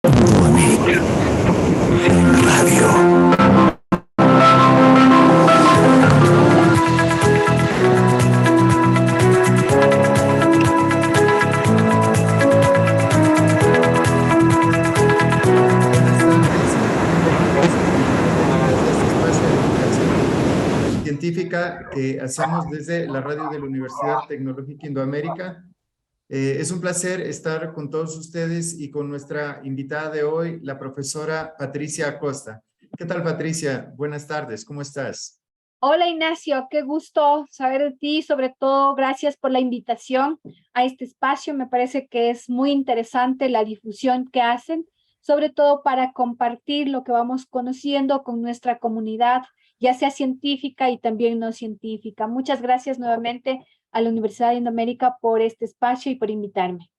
Nueva en radio. Buenas tardes, bienvenidos a este espacio de divulgación científica que hacemos desde la radio de la Universidad Tecnológica Indoamérica. Es un placer estar con todos ustedes y con nuestra invitada de hoy, la profesora Patricia Acosta. ¿Qué tal, Patricia? Buenas tardes, ¿cómo estás? Hola Ignacio, qué gusto saber de ti, sobre todo gracias por la invitación a este espacio. Me parece que es muy interesante la difusión que hacen, sobre todo para compartir lo que vamos conociendo con nuestra comunidad, ya sea científica y también no científica. Muchas gracias nuevamente a la Universidad de Indoamérica por este espacio y por invitarme.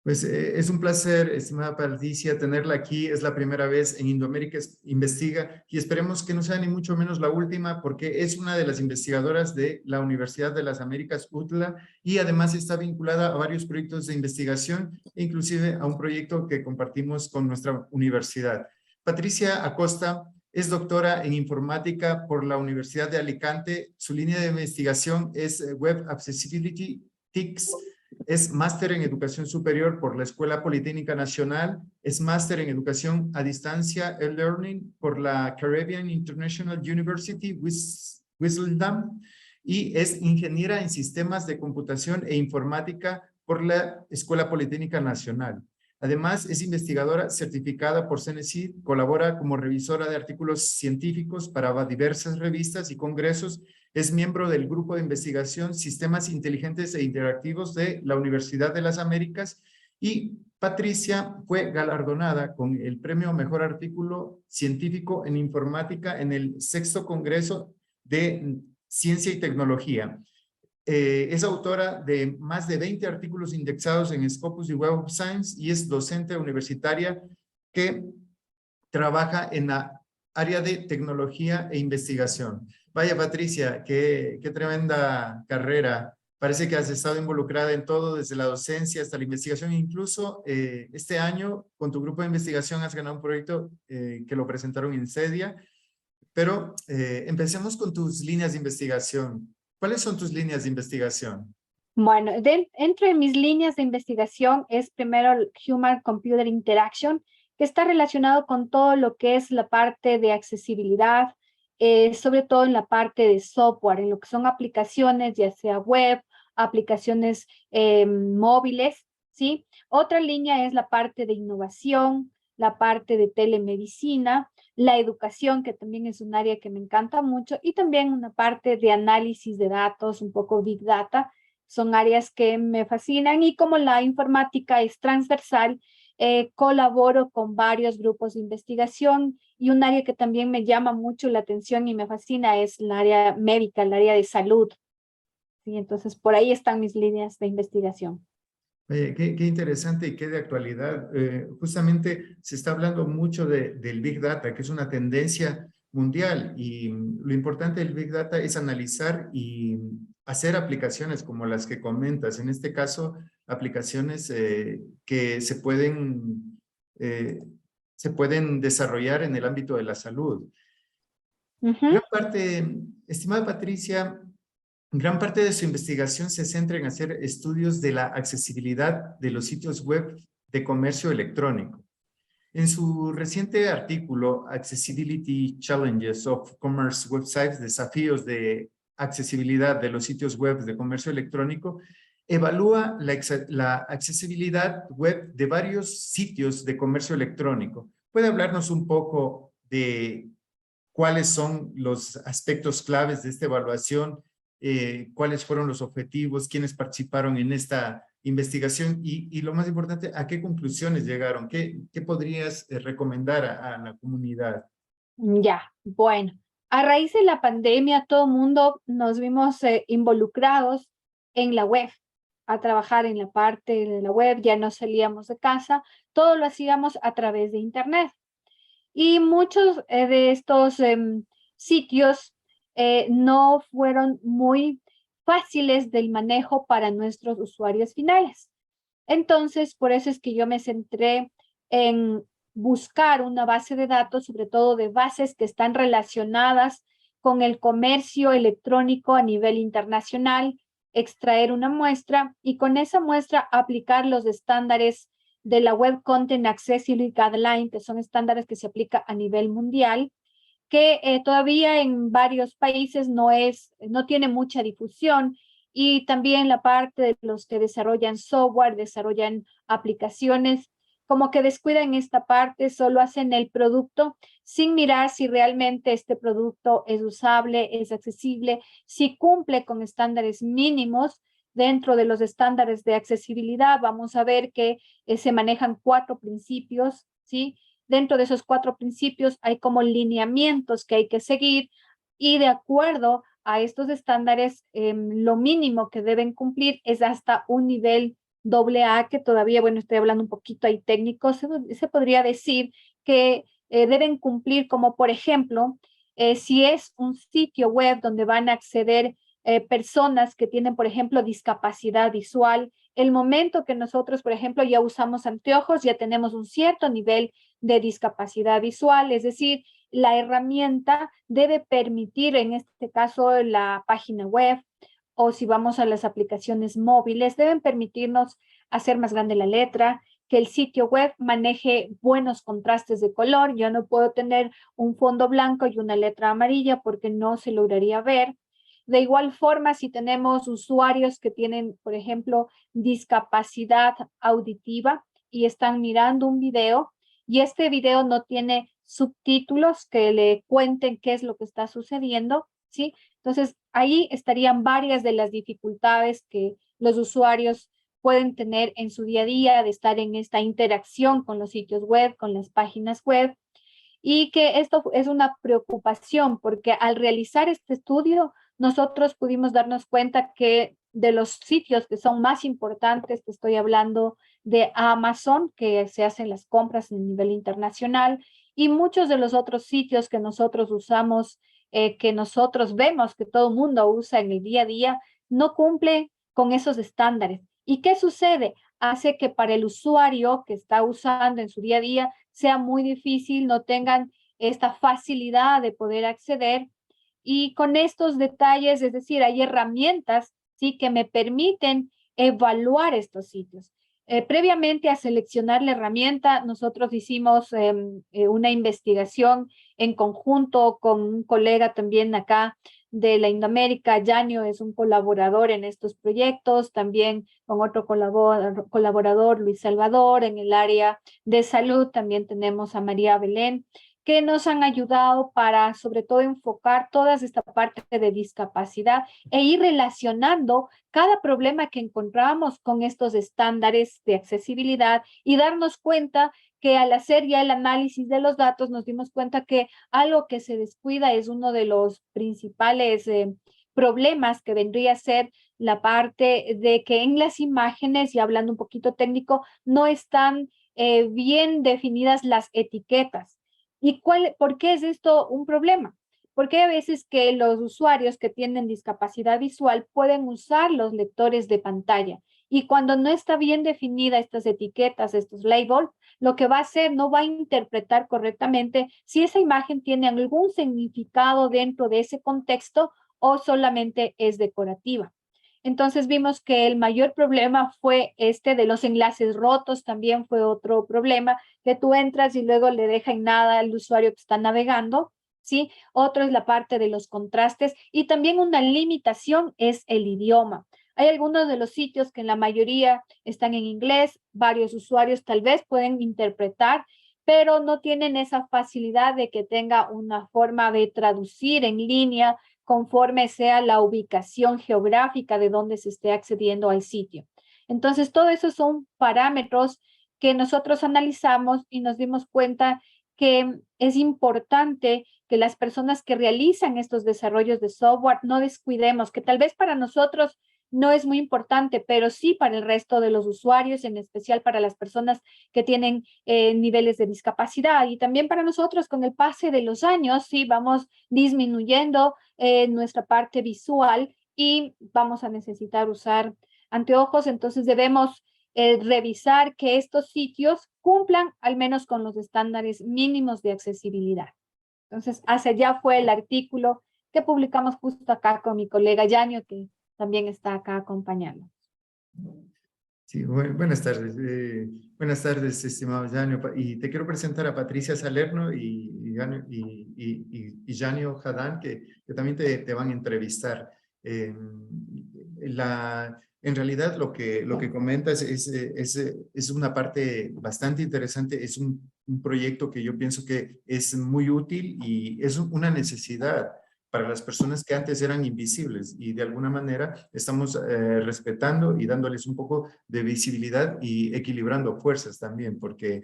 Pues es un placer, estimada Patricia, tenerla aquí. Es la primera vez en Indoamérica Investiga y esperemos que no sea ni mucho menos la última porque es una de las investigadoras de la Universidad de las Américas, UTLA, y además está vinculada a varios proyectos de investigación e inclusive a un proyecto que compartimos con nuestra universidad. Patricia Acosta es doctora en informática por la Universidad de Alicante. Su línea de investigación es Web Accessibility TICS. Es máster en educación superior por la Escuela Politécnica Nacional, es máster en educación a distancia e-learning por la Caribbean International University, Wisdom, y es ingeniera en sistemas de computación e informática por la Escuela Politécnica Nacional. Además, es investigadora certificada por CENESID, colabora como revisora de artículos científicos para diversas revistas y congresos. Es miembro del Grupo de Investigación Sistemas Inteligentes e Interactivos de la Universidad de las Américas y Patricia fue galardonada con el premio Mejor Artículo Científico en Informática en el 6º Congreso de Ciencia y Tecnología. Es autora de más de 20 artículos indexados en Scopus y Web of Science y es docente universitaria que trabaja en la área de tecnología e investigación. Vaya, Patricia, qué tremenda carrera. Parece que has estado involucrada en todo, desde la docencia hasta la investigación. Incluso este año, con tu grupo de investigación, has ganado un proyecto que lo presentaron en CEDIA. Pero empecemos con tus líneas de investigación. ¿Cuáles son tus líneas de investigación? Bueno, entre mis líneas de investigación es primero el Human Computer Interaction, que está relacionado con todo lo que es la parte de accesibilidad, sobre todo en la parte de software, en lo que son aplicaciones, ya sea web, aplicaciones móviles, ¿sí? Otra línea es la parte de innovación, la parte de telemedicina, la educación, que también es un área que me encanta mucho, y también una parte de análisis de datos, un poco Big Data. Son áreas que me fascinan y como la informática es transversal, colaboro con varios grupos de investigación y un área que también me llama mucho la atención y me fascina es el área médica, el área de salud. ¿Sí? Entonces, por ahí están mis líneas de investigación. Qué interesante y qué de actualidad. Justamente se está hablando mucho del Big Data, que es una tendencia mundial y lo importante del Big Data es analizar y hacer aplicaciones como las que comentas. En este caso, aplicaciones que se pueden desarrollar en el ámbito de la salud. Ujú. Gran parte, estimada Patricia, gran parte de su investigación se centra en hacer estudios de la accesibilidad de los sitios web de comercio electrónico. En su reciente artículo, Accessibility Challenges of Commerce Websites, desafíos de accesibilidad de los sitios web de comercio electrónico, evalúa la accesibilidad web de varios sitios de comercio electrónico. ¿Puede hablarnos un poco de cuáles son los aspectos claves de esta evaluación? ¿Cuáles fueron los objetivos? ¿Quiénes participaron en esta investigación? Y lo más importante, ¿a qué conclusiones llegaron? ¿Qué podrías recomendar a la comunidad? Ya, bueno, a raíz de la pandemia, todo el mundo nos vimos involucrados en la web, a trabajar en la parte de la web, ya no salíamos de casa, todo lo hacíamos a través de Internet. Y muchos de estos sitios no fueron muy fáciles del manejo para nuestros usuarios finales. Entonces, por eso es que yo me centré en buscar una base de datos, sobre todo de bases que están relacionadas con el comercio electrónico a nivel internacional, extraer una muestra y con esa muestra aplicar los estándares de la Web Content Accessibility Guideline, que son estándares que se aplican a nivel mundial, que todavía en varios países no tiene mucha difusión, y también la parte de los que desarrollan software, desarrollan aplicaciones, como que descuidan esta parte, solo hacen el producto sin mirar si realmente este producto es usable, es accesible, si cumple con estándares mínimos. Dentro de los estándares de accesibilidad vamos a ver que se manejan 4 principios, ¿sí? Dentro de esos 4 principios hay como lineamientos que hay que seguir, y de acuerdo a estos estándares, lo mínimo que deben cumplir es hasta un nivel AA, que todavía, bueno, estoy hablando un poquito ahí técnico, se podría decir que deben cumplir, como por ejemplo, si es un sitio web donde van a acceder personas que tienen, por ejemplo, discapacidad visual, el momento que nosotros, por ejemplo, ya usamos anteojos, ya tenemos un cierto nivel de discapacidad visual, es decir, la herramienta debe permitir, en este caso, la página web, o si vamos a las aplicaciones móviles, deben permitirnos hacer más grande la letra, que el sitio web maneje buenos contrastes de color. Yo no puedo tener un fondo blanco y una letra amarilla porque no se lograría ver. De igual forma, si tenemos usuarios que tienen, por ejemplo, discapacidad auditiva y están mirando un video y este video no tiene subtítulos que le cuenten qué es lo que está sucediendo, ¿sí? Entonces, ahí estarían varias de las dificultades que los usuarios pueden tener en su día a día de estar en esta interacción con los sitios web, con las páginas web, y que esto es una preocupación porque al realizar este estudio nosotros pudimos darnos cuenta que de los sitios que son más importantes, que estoy hablando de Amazon, que se hacen las compras a nivel internacional, y muchos de los otros sitios que nosotros usamos, que nosotros vemos que todo el mundo usa en el día a día, no cumple con esos estándares. ¿Y qué sucede? Hace que para el usuario que está usando en su día a día sea muy difícil, no tengan esta facilidad de poder acceder. Y con estos detalles, es decir, hay herramientas, ¿sí?, que me permiten evaluar estos sitios. Previamente a seleccionar la herramienta, nosotros hicimos una investigación en conjunto con un colega también acá de la Indoamérica. Yanio es un colaborador en estos proyectos, también con otro colaborador, Luis Salvador, en el área de salud. También tenemos a María Belén, que nos han ayudado para, sobre todo, enfocar toda esta parte de discapacidad e ir relacionando cada problema que encontramos con estos estándares de accesibilidad, y darnos cuenta que al hacer ya el análisis de los datos nos dimos cuenta que algo que se descuida es uno de los principales problemas, que vendría a ser la parte de que en las imágenes, y hablando un poquito técnico, no están bien definidas las etiquetas. ¿Y por qué es esto un problema? Porque hay veces que los usuarios que tienen discapacidad visual pueden usar los lectores de pantalla, y cuando no está bien definida estas etiquetas, estos labels, lo que va a hacer, no va a interpretar correctamente si esa imagen tiene algún significado dentro de ese contexto o solamente es decorativa. Entonces vimos que el mayor problema fue este de los enlaces rotos. También fue otro problema, que tú entras y luego le deja en nada al usuario que está navegando, ¿sí? Otro es la parte de los contrastes, y también una limitación es el idioma. Hay algunos de los sitios que en la mayoría están en inglés, varios usuarios tal vez pueden interpretar, pero no tienen esa facilidad de que tenga una forma de traducir en línea conforme sea la ubicación geográfica de donde se esté accediendo al sitio. Entonces, todo eso son parámetros que nosotros analizamos y nos dimos cuenta que es importante que las personas que realizan estos desarrollos de software no descuidemos, que tal vez para nosotros no es muy importante, pero sí para el resto de los usuarios, en especial para las personas que tienen niveles de discapacidad. Y también para nosotros, con el pase de los años, sí vamos disminuyendo nuestra parte visual y vamos a necesitar usar anteojos. Entonces debemos revisar que estos sitios cumplan al menos con los estándares mínimos de accesibilidad. Entonces, hacia allá fue el artículo que publicamos justo acá con mi colega Yanio, que también está acá acompañando. Sí, buenas tardes, estimado Yanio. Y te quiero presentar a Patricia Salerno y Yanio Hadán, que también te van a entrevistar. En realidad, lo que comentas es una parte bastante interesante. Es un proyecto que yo pienso que es muy útil y es una necesidad para las personas que antes eran invisibles, y de alguna manera estamos respetando y dándoles un poco de visibilidad y equilibrando fuerzas también, porque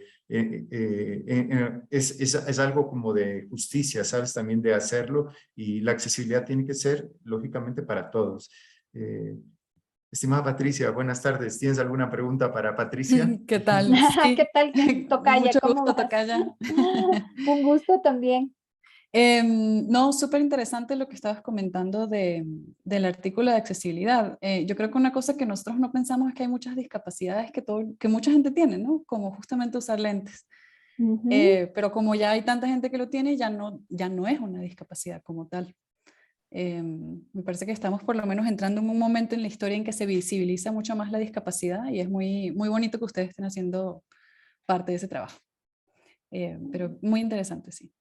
es algo como de justicia, ¿sabes? También de hacerlo, y la accesibilidad tiene que ser lógicamente para todos. Estimada Patricia, buenas tardes. ¿Tienes alguna pregunta para Patricia? ¿Qué tal? ¿Qué Sí, tal, Tocaya? mucho ¿Cómo gusto, vas? Tocaya. Un gusto también. No, súper interesante lo que estabas comentando del artículo de accesibilidad. Yo creo que una cosa que nosotros no pensamos es que hay muchas discapacidades que mucha gente tiene, ¿no? Como justamente usar lentes. Pero como ya hay tanta gente que lo tiene, ya no es una discapacidad como tal. Me parece que estamos por lo menos entrando en un momento en la historia en que se visibiliza mucho más la discapacidad, y es muy, muy bonito que ustedes estén haciendo parte de ese trabajo. Pero muy interesante, sí.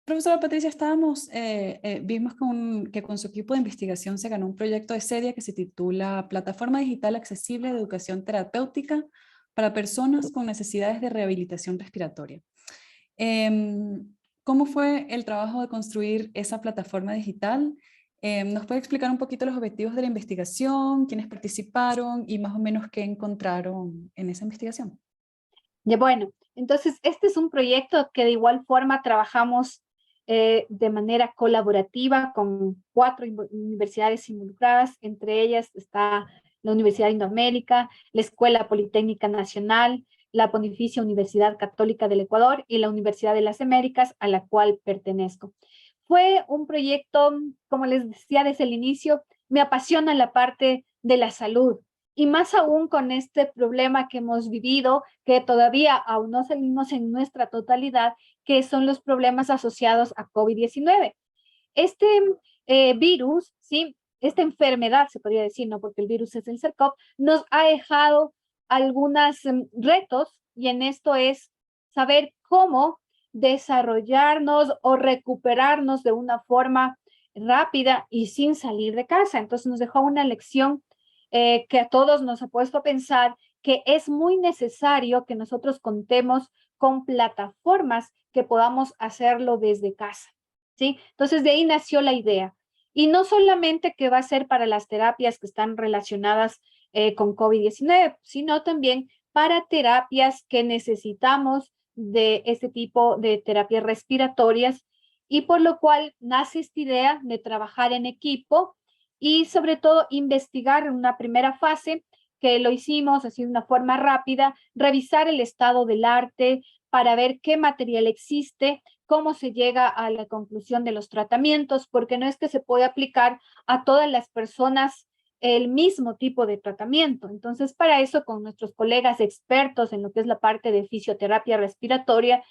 Profesora Patricia, vimos que con su equipo de investigación se ganó un proyecto de serie que se titula Plataforma Digital Accesible de Educación Terapéutica para Personas con Necesidades de Rehabilitación Respiratoria. ¿Cómo fue el trabajo de construir esa plataforma digital? ¿Nos puede explicar un poquito los objetivos de la investigación, quiénes participaron y más o menos qué encontraron en esa investigación? Ya, bueno, entonces este es un proyecto que de igual forma trabajamos de manera colaborativa con 4 universidades involucradas. Entre ellas está la Universidad de Indoamérica, la Escuela Politécnica Nacional, la Pontificia Universidad Católica del Ecuador y la Universidad de las Américas, a la cual pertenezco. Fue un proyecto, como les decía desde el inicio, me apasiona la parte de la salud, y más aún con este problema que hemos vivido, que todavía aún no salimos en nuestra totalidad, que son los problemas asociados a COVID-19. Este virus, ¿sí? Esta enfermedad, se podría decir, no porque el virus es el SARS-CoV, nos ha dejado algunos retos, y en esto es saber cómo desarrollarnos o recuperarnos de una forma rápida y sin salir de casa. Entonces nos dejó una lección que a todos nos ha puesto a pensar que es muy necesario que nosotros contemos con plataformas que podamos hacerlo desde casa, ¿sí? Entonces de ahí nació la idea. Y no solamente que va a ser para las terapias que están relacionadas con COVID-19, sino también para terapias que necesitamos de este tipo de terapias respiratorias, y por lo cual nace esta idea de trabajar en equipo y sobre todo investigar en una primera fase, que lo hicimos así de una forma rápida, revisar el estado del arte para ver qué material existe, cómo se llega a la conclusión de los tratamientos, porque no es que se puede aplicar a todas las personas el mismo tipo de tratamiento. Entonces, para eso, con nuestros colegas expertos en lo que es la parte de fisioterapia respiratoria,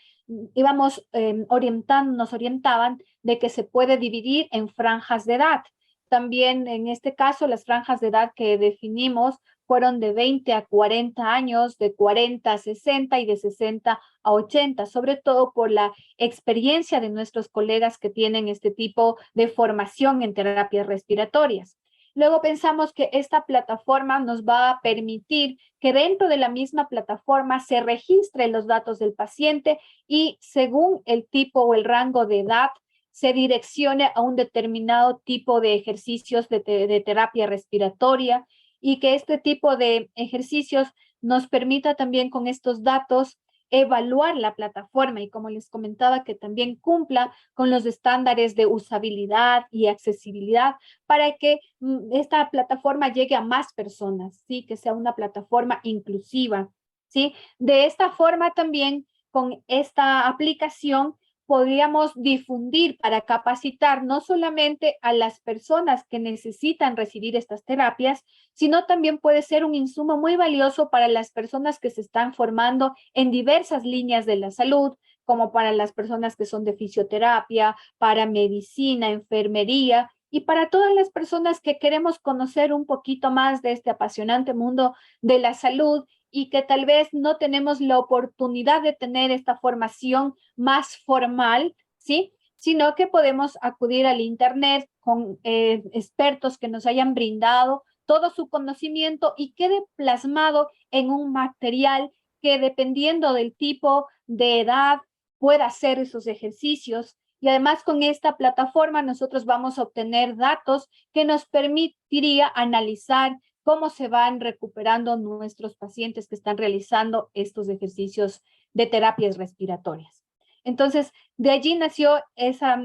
íbamos nos orientaban de que se puede dividir en franjas de edad. También en este caso, las franjas de edad que definimos fueron de 20 a 40 años, de 40 a 60 y de 60 a 80, sobre todo por la experiencia de nuestros colegas que tienen este tipo de formación en terapias respiratorias. Luego pensamos que esta plataforma nos va a permitir que dentro de la misma plataforma se registren los datos del paciente, y según el tipo o el rango de edad se direccione a un determinado tipo de ejercicios de terapia respiratoria, y que este tipo de ejercicios nos permita también con estos datos evaluar la plataforma, y como les comentaba, que también cumpla con los estándares de usabilidad y accesibilidad para que esta plataforma llegue a más personas, ¿sí? Que sea una plataforma inclusiva, ¿sí? De esta forma también, con esta aplicación, podríamos difundir para capacitar no solamente a las personas que necesitan recibir estas terapias, sino también puede ser un insumo muy valioso para las personas que se están formando en diversas líneas de la salud, como para las personas que son de fisioterapia, para medicina, enfermería, y para todas las personas que queremos conocer un poquito más de este apasionante mundo de la salud y que tal vez no tenemos la oportunidad de tener esta formación más formal, ¿sí? Sino que podemos acudir al Internet con expertos que nos hayan brindado todo su conocimiento y quede plasmado en un material que dependiendo del tipo de edad pueda hacer esos ejercicios. Y además con esta plataforma nosotros vamos a obtener datos que nos permitiría analizar cómo se van recuperando nuestros pacientes que están realizando estos ejercicios de terapias respiratorias. Entonces, de allí nació esa,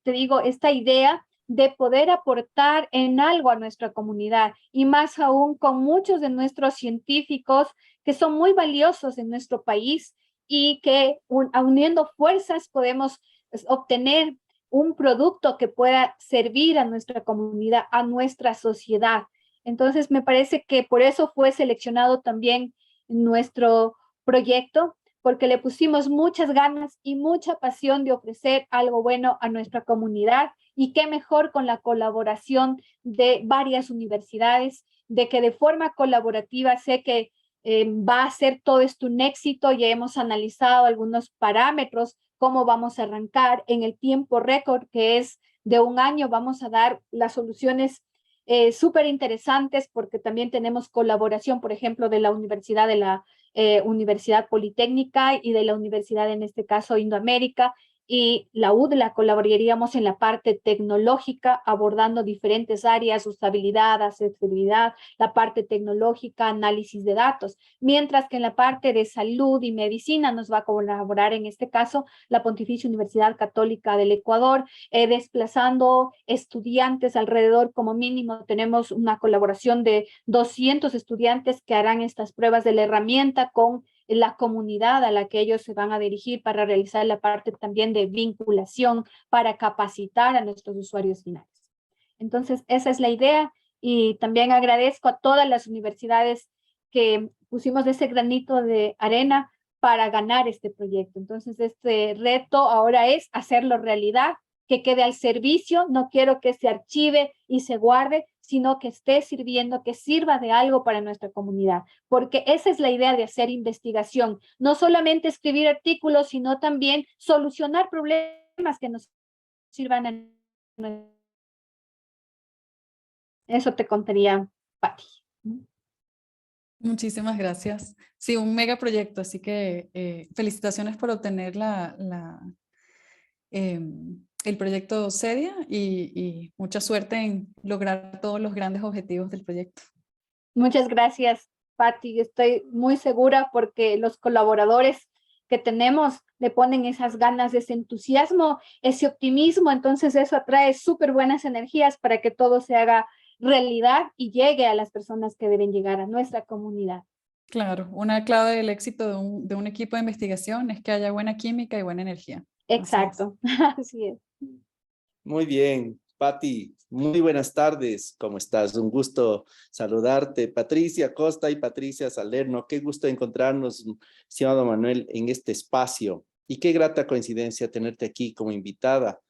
te digo, esta idea de poder aportar en algo a nuestra comunidad y más aún con muchos de nuestros científicos que son muy valiosos en nuestro país y que uniendo fuerzas podemos obtener un producto que pueda servir a nuestra comunidad, a nuestra sociedad. Entonces, me parece que por eso fue seleccionado también nuestro proyecto, porque le pusimos muchas ganas y mucha pasión de ofrecer algo bueno a nuestra comunidad y qué mejor con la colaboración de varias universidades, de que de forma colaborativa sé que va a ser todo esto un éxito. Ya hemos analizado algunos parámetros, cómo vamos a arrancar en el tiempo récord, que es de un año, vamos a dar las soluciones súper interesantes porque también tenemos colaboración, por ejemplo, de la Universidad Politécnica y de la Universidad, en este caso, Indoamérica, y la UDLA colaboraríamos en la parte tecnológica, abordando diferentes áreas, usabilidad, accesibilidad, la parte tecnológica, análisis de datos, mientras que en la parte de salud y medicina nos va a colaborar, en este caso, la Pontificia Universidad Católica del Ecuador, desplazando estudiantes alrededor, como mínimo tenemos una colaboración de 200 estudiantes que harán estas pruebas de la herramienta con la comunidad a la que ellos se van a dirigir para realizar la parte también de vinculación, para capacitar a nuestros usuarios finales. Entonces, esa es la idea y también agradezco a todas las universidades que pusimos ese granito de arena para ganar este proyecto. Entonces, este reto ahora es hacerlo realidad, que quede al servicio. No quiero que se archive y se guarde, sino que esté sirviendo, que sirva de algo para nuestra comunidad, porque esa es la idea de hacer investigación, no solamente escribir artículos, sino también solucionar problemas que nos sirvan a... Eso te contaría, Pati. Muchísimas gracias. Sí, un mega proyecto, así que felicitaciones por obtener el proyecto CEDIA y mucha suerte en lograr todos los grandes objetivos del proyecto. Muchas gracias, Pati. Estoy muy segura porque los colaboradores que tenemos le ponen esas ganas, ese entusiasmo, ese optimismo. Entonces eso atrae súper buenas energías para que todo se haga realidad y llegue a las personas que deben llegar a nuestra comunidad. Claro, una clave del éxito de un equipo de investigación es que haya buena química y buena energía. Exacto, así es. Muy bien, Pati, muy buenas tardes, ¿cómo estás? Un gusto saludarte, Patricia Costa y Patricia Salerno, qué gusto encontrarnos, estimado Manuel, en este espacio y qué grata coincidencia tenerte aquí como invitada,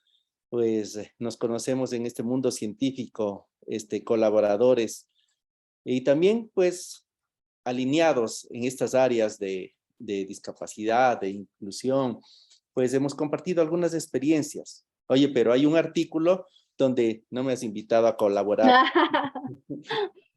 pues nos conocemos en este mundo científico, colaboradores y también pues alineados en estas áreas de discapacidad, de inclusión, pues hemos compartido algunas experiencias. Oye, pero hay un artículo donde no me has invitado a colaborar.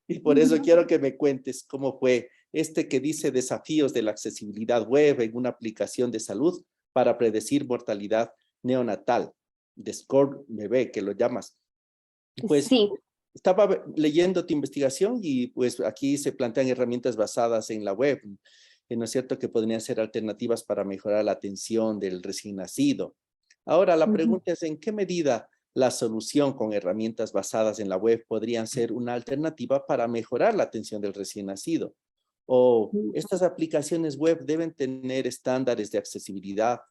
Y por eso quiero que me cuentes cómo fue que dice desafíos de la accesibilidad web en una aplicación de salud para predecir mortalidad neonatal, de SCORE bebé, que lo llamas. Pues sí. Estaba leyendo tu investigación y pues aquí se plantean herramientas basadas en la web, ¿no es cierto? Que podrían ser alternativas para mejorar la atención del recién nacido. Ahora la pregunta es, ¿en qué medida la solución con herramientas basadas en la web podrían ser una alternativa para mejorar la atención del recién nacido? ¿O estas aplicaciones web deben tener estándares de accesibilidad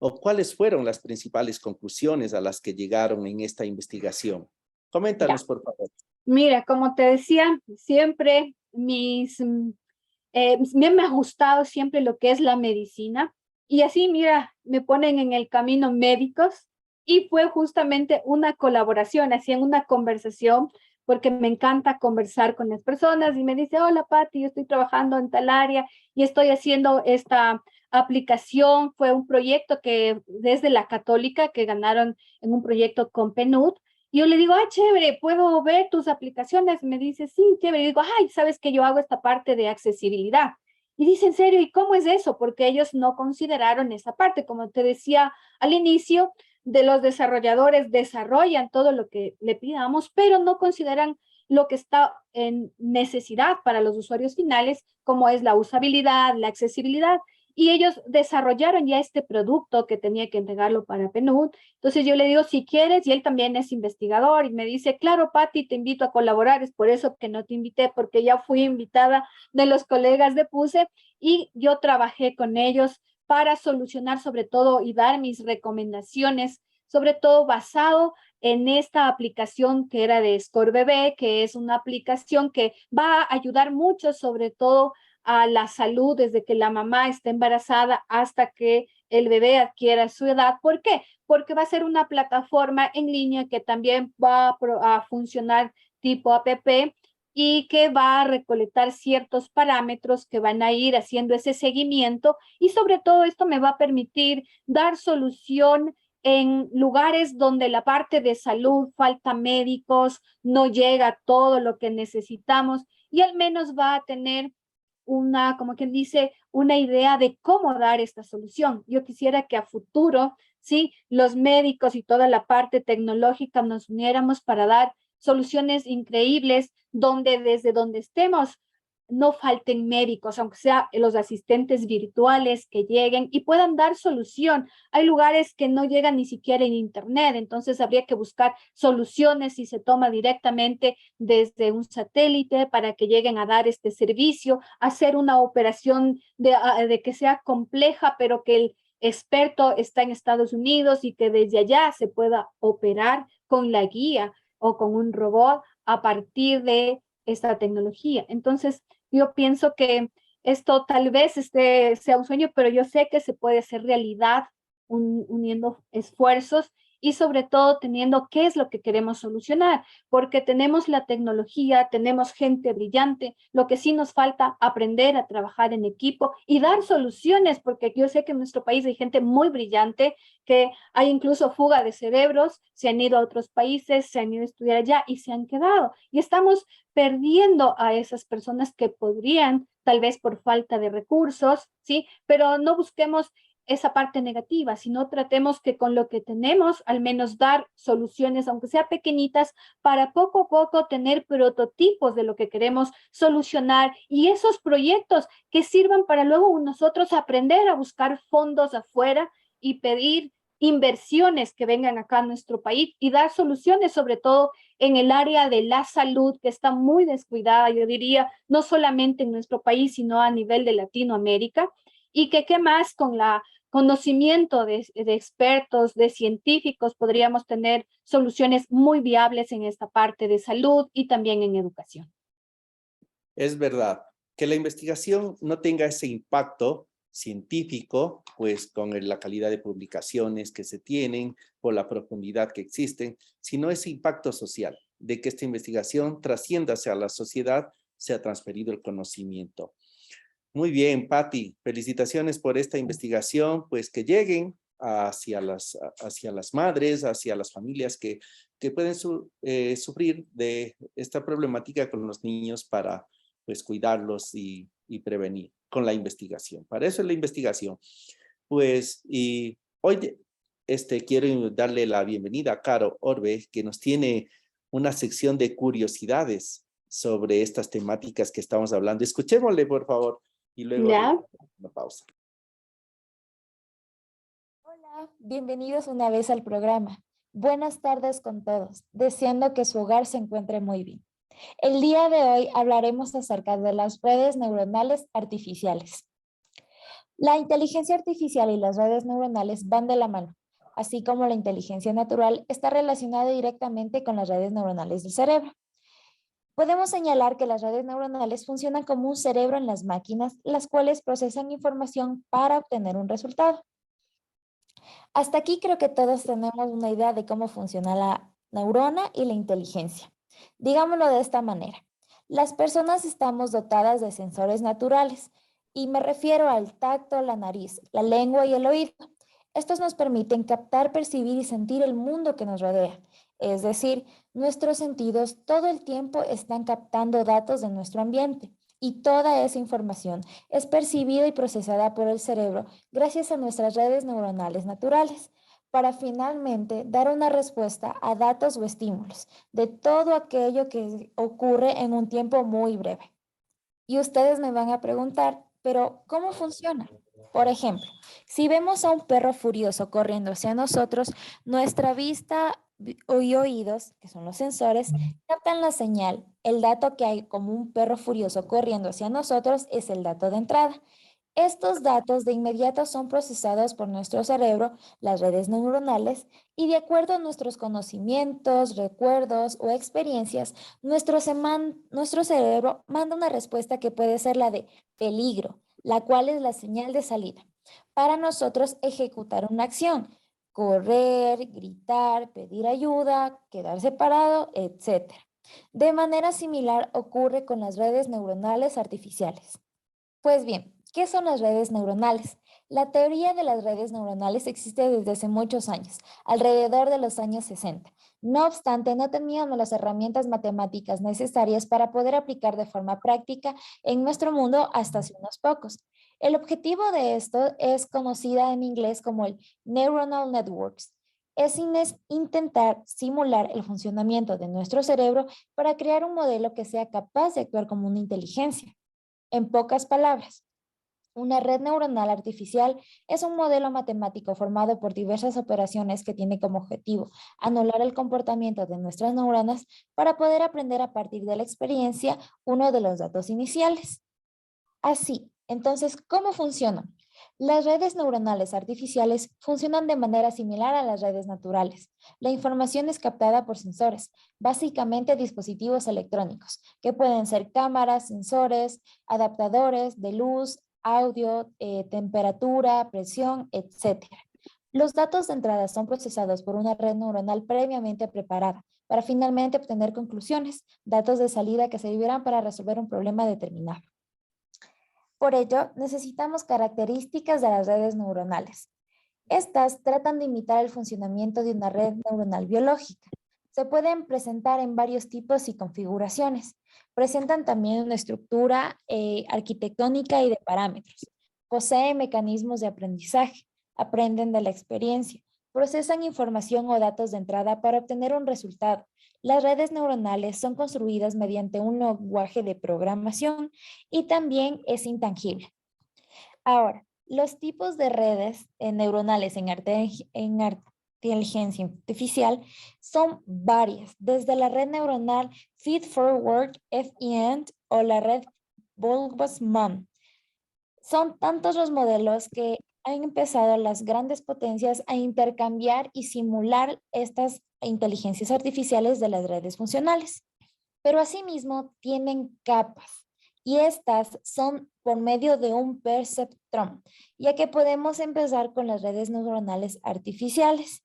o cuáles fueron las principales conclusiones a las que llegaron en esta investigación. Coméntanos, por favor. Mira, como te decía, siempre me ha gustado siempre lo que es la medicina y así, mira, me ponen en el camino médicos y fue justamente una colaboración, así en una conversación, porque me encanta conversar con las personas y me dice, hola Pati, yo estoy trabajando en tal área y estoy haciendo esta aplicación. Fue un proyecto que desde la Católica que ganaron en un proyecto con PNUD. Y yo le digo, ah, chévere, ¿puedo ver tus aplicaciones? Me dice, sí, chévere. Y digo, ay, ¿sabes que yo hago esta parte de accesibilidad? Y dice, ¿en serio? ¿Y cómo es eso? Porque ellos no consideraron esa parte. Como te decía al inicio, de los desarrolladores desarrollan todo lo que le pidamos, pero no consideran lo que está en necesidad para los usuarios finales, como es la usabilidad, la accesibilidad. Y ellos desarrollaron ya este producto que tenía que entregarlo para PNUD. Entonces yo le digo, si quieres, y él también es investigador, y me dice, claro, Pati, te invito a colaborar, es por eso que no te invité, porque ya fui invitada de los colegas de PUSE, y yo trabajé con ellos para solucionar sobre todo y dar mis recomendaciones, sobre todo basado en esta aplicación que era de Score Bebé, que es una aplicación que va a ayudar mucho, sobre todo a la salud desde que la mamá está embarazada hasta que el bebé adquiera su edad. ¿Por qué? Porque va a ser una plataforma en línea que también va a funcionar tipo app y que va a recolectar ciertos parámetros que van a ir haciendo ese seguimiento y sobre todo esto me va a permitir dar solución en lugares donde la parte de salud falta médicos, no llega todo lo que necesitamos y al menos va a tener una, como quien dice, una idea de cómo dar esta solución. Yo quisiera que a futuro, sí, los médicos y toda la parte tecnológica nos uniéramos para dar soluciones increíbles donde desde donde estemos no falten médicos, aunque sea los asistentes virtuales que lleguen y puedan dar solución. Hay lugares que no llegan ni siquiera en internet, entonces habría que buscar soluciones si se toma directamente desde un satélite para que lleguen a dar este servicio, hacer una operación de que sea compleja, pero que el experto está en Estados Unidos y que desde allá se pueda operar con la guía o con un robot a partir de esta tecnología. Entonces, yo pienso que esto tal vez sea un sueño, pero yo sé que se puede hacer realidad uniendo esfuerzos y sobre todo teniendo qué es lo que queremos solucionar, porque tenemos la tecnología, tenemos gente brillante, lo que sí nos falta aprender a trabajar en equipo y dar soluciones, porque yo sé que en nuestro país hay gente muy brillante, que hay incluso fuga de cerebros, se han ido a otros países, se han ido a estudiar allá y se han quedado. Y estamos perdiendo a esas personas que podrían, tal vez por falta de recursos, ¿sí? Pero no busquemos esa parte negativa, sino tratemos que con lo que tenemos, al menos dar soluciones, aunque sea pequeñitas, para poco a poco tener prototipos de lo que queremos solucionar y esos proyectos que sirvan para luego nosotros aprender a buscar fondos afuera y pedir inversiones que vengan acá a nuestro país y dar soluciones, sobre todo en el área de la salud, que está muy descuidada, yo diría, no solamente en nuestro país, sino a nivel de Latinoamérica, y que qué más con la conocimiento de expertos, de científicos, podríamos tener soluciones muy viables en esta parte de salud y también en educación. Es verdad, que la investigación no tenga ese impacto científico, pues con la calidad de publicaciones que se tienen, por la profundidad que existen, sino ese impacto social, de que esta investigación trascienda hacia la sociedad, se ha transferido el conocimiento. Muy bien, Patti, felicitaciones por esta investigación, pues que lleguen hacia las madres, hacia las familias que pueden sufrir de esta problemática con los niños para pues cuidarlos y prevenir con la investigación. Para eso es la investigación. Pues, y hoy quiero darle la bienvenida a Caro Orbe, que nos tiene una sección de curiosidades sobre estas temáticas que estamos hablando. Escuchémosle, por favor, y luego una pausa. Hola, bienvenidos una vez al programa. Buenas tardes con todos, deseando que su hogar se encuentre muy bien. El día de hoy hablaremos acerca de las redes neuronales artificiales. La inteligencia artificial y las redes neuronales van de la mano, así como la inteligencia natural está relacionada directamente con las redes neuronales del cerebro. Podemos señalar que las redes neuronales funcionan como un cerebro en las máquinas, las cuales procesan información para obtener un resultado. Hasta aquí creo que todos tenemos una idea de cómo funciona la neurona y la inteligencia. Digámoslo de esta manera. Las personas estamos dotadas de sensores naturales y me refiero al tacto, la nariz, la lengua y el oído. Estos nos permiten captar, percibir y sentir el mundo que nos rodea. Es decir, nuestros sentidos todo el tiempo están captando datos de nuestro ambiente y toda esa información es percibida y procesada por el cerebro gracias a nuestras redes neuronales naturales para finalmente dar una respuesta a datos o estímulos de todo aquello que ocurre en un tiempo muy breve. Y ustedes me van a preguntar, pero ¿cómo funciona? Por ejemplo, si vemos a un perro furioso corriendo hacia nosotros, nuestra vista y oídos, que son los sensores, captan la señal. El dato que hay como un perro furioso corriendo hacia nosotros es el dato de entrada. Estos datos de inmediato son procesados por nuestro cerebro, las redes neuronales, y de acuerdo a nuestros conocimientos, recuerdos o experiencias, nuestro cerebro manda una respuesta que puede ser la de peligro, la cual es la señal de salida. Para nosotros ejecutar una acción, correr, gritar, pedir ayuda, quedarse parado, etc. De manera similar ocurre con las redes neuronales artificiales. Pues bien, ¿qué son las redes neuronales? La teoría de las redes neuronales existe desde hace muchos años, alrededor de los años 60. No obstante, no teníamos las herramientas matemáticas necesarias para poder aplicar de forma práctica en nuestro mundo hasta hace unos pocos. El objetivo de esto es conocida en inglés como el Neuronal Networks. Es intentar simular el funcionamiento de nuestro cerebro para crear un modelo que sea capaz de actuar como una inteligencia. En pocas palabras, una red neuronal artificial es un modelo matemático formado por diversas operaciones que tiene como objetivo anular el comportamiento de nuestras neuronas para poder aprender a partir de la experiencia uno de los datos iniciales. Así, entonces, ¿cómo funcionan? Las redes neuronales artificiales funcionan de manera similar a las redes naturales. La información es captada por sensores, básicamente dispositivos electrónicos, que pueden ser cámaras, sensores, adaptadores de luz, audio, temperatura, presión, etc. Los datos de entrada son procesados por una red neuronal previamente preparada para finalmente obtener conclusiones, datos de salida que servirán para resolver un problema determinado. Por ello, necesitamos características de las redes neuronales. Estas tratan de imitar el funcionamiento de una red neuronal biológica. Se pueden presentar en varios tipos y configuraciones. Presentan también una estructura arquitectónica y de parámetros. Poseen mecanismos de aprendizaje. Aprenden de la experiencia. Procesan información o datos de entrada para obtener un resultado. Las redes neuronales son construidas mediante un lenguaje de programación y también es intangible. Ahora, los tipos de redes neuronales en inteligencia artificial son varias, desde la red neuronal Feed-Forward, FEND o la red Boltzmann. Son tantos los modelos que han empezado las grandes potencias a intercambiar y simular estas inteligencias artificiales de las redes funcionales. Pero asimismo tienen capas y estas son por medio de un perceptrón, ya que podemos empezar con las redes neuronales artificiales.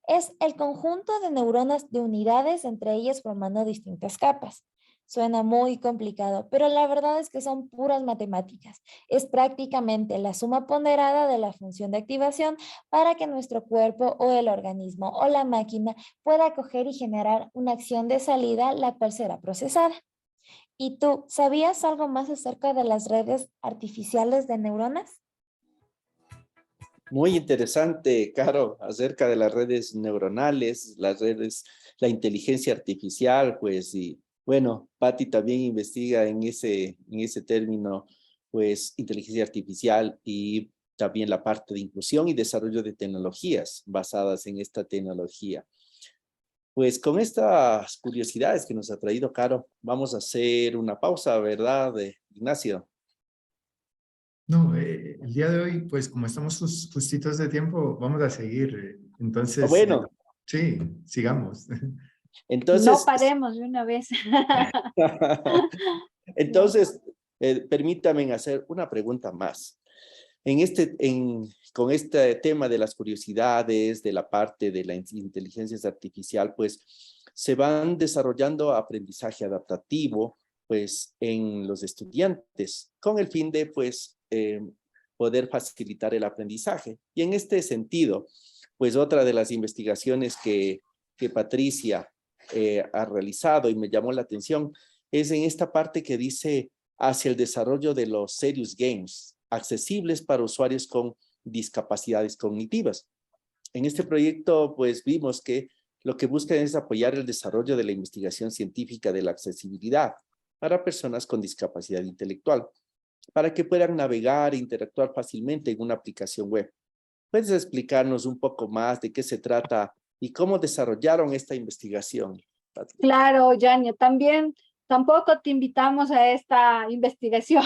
Es el conjunto de neuronas de unidades entre ellas formando distintas capas. Suena muy complicado, pero la verdad es que son puras matemáticas. Es prácticamente la suma ponderada de la función de activación para que nuestro cuerpo o el organismo o la máquina pueda acoger y generar una acción de salida, la cual será procesada. ¿Y tú, sabías algo más acerca de las redes artificiales de neuronas? Muy interesante, Caro, acerca de las redes neuronales, las redes, la inteligencia artificial, pues, y bueno, Patti también investiga en ese término, pues, inteligencia artificial y también la parte de inclusión y desarrollo de tecnologías basadas en esta tecnología. Pues con estas curiosidades que nos ha traído Caro, vamos a hacer una pausa, ¿verdad, Ignacio? No, el día de hoy, pues como estamos justitos de tiempo, vamos a seguir. Entonces, Bueno, sí, sigamos. No entonces, paremos de una vez. ¿No? entonces, permítame hacer una pregunta más. Con este tema de las curiosidades, de la parte de la inteligencia artificial, pues se van desarrollando aprendizaje adaptativo, pues en los estudiantes, con el fin de, pues, poder facilitar el aprendizaje. Y en este sentido, pues otra de las investigaciones que Patricia ha realizado y me llamó la atención es en esta parte que dice hacia el desarrollo de los serious games, accesibles para usuarios con discapacidades cognitivas. En este proyecto, pues vimos que lo que buscan es apoyar el desarrollo de la investigación científica de la accesibilidad para personas con discapacidad intelectual, para que puedan navegar e interactuar fácilmente en una aplicación web. ¿Puedes explicarnos un poco más de qué se trata y cómo desarrollaron esta investigación, Patricia? Claro, Yania, también tampoco te invitamos a esta investigación,